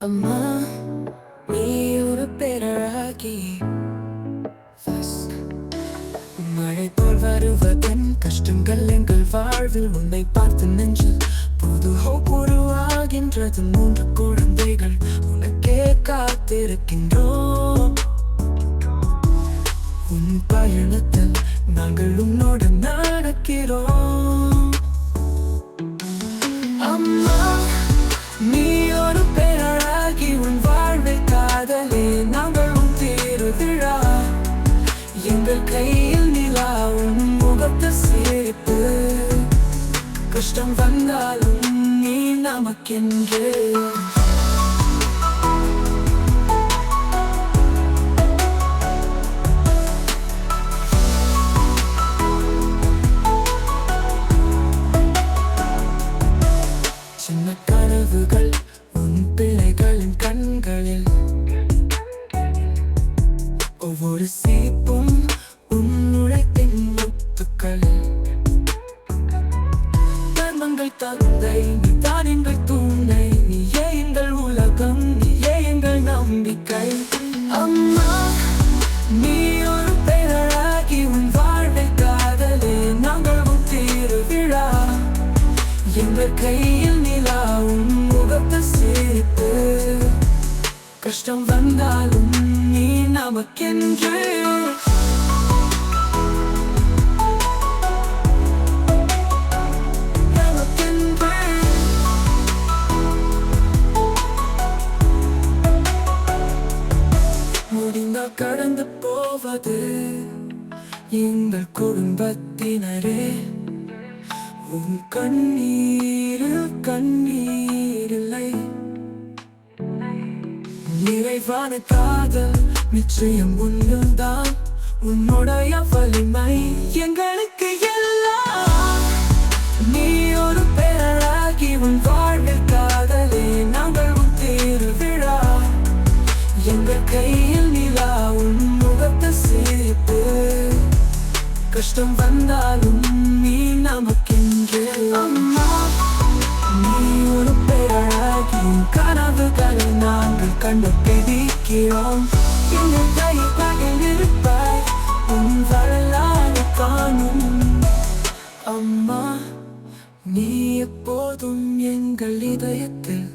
அம்மா, நீ ஒரு பேரழகி. மழை போல் வருவதன் கஷ்டங்கள் எங்கள் வாழ்வில் உன்னை பார்த்து நெஞ்சில் புது hope உருவாகின்றது. 3 குழந்தைகள் உனக்கே காத்திருக்கின்றோம். உன் பயணத்தில் நாங்கள் உன்னோடு நடக்கிறோம். அம்மா, நீ ஒரு பேரழகி, உன் வாழ்வில் காதலே நாங்கள் உன் திருவிழா. எங்கள் கையில் நிலா, உன் முகத்து சிரிப்பு. கஷ்டம் வந்தாலும் நீ நமக்கென்று. சின்ன கனவுகள் உன் பிள்ளைகளின் கண்களில், ஒவ்வொரு சீப்பும் உன் உழைப்பின் முத்துக்கள். தர்மங்கள் தந்தை, நீ தான் எங்கள் துணை, நீயே எங்கள் உலகம், நீயே எங்கள் நம்பிக்கை. அம்மா, நீ ஒரு பேரழகி, உன் வாழ்வில் காதலே நாங்கள் உன் திருவிழா. எங்கள் கையில் நிலா, உன் முகத்து சிரிப்பு. கஷ்டம் வந்தாலும் நீ நமக்கென்று. முடிந்தால் கடந்து போவது எங்கள் குடும்பத்தினரே. உன் கண்ணீரில் கண்ணீரில்லை. நிறைவான காதல் நிச்சயம் உன்னுதான். உன்னுடைய வலிமை எங்களுக்கு எல்லாம். நீ ஒரு பேரழகி, உன் வாழ்வில் காதலே நாங்கள் உன் திருவிழா. எங்கள் கையில் நிலா, உன் முகத்து சிரிப்பு. கஷ்டம் வந்தாலும் நீ நமக்கென்று. அம்மா, நீ ஒரு பேரழகி, கனவுகளை நாங்கள் கண்டு பிடிக்கிறோம். எங்கள் கையில் இருப்பாய், உன் வரலாறு காணும். அம்மா, நீ எப்போதும் எங்கள் இதயத்தில்.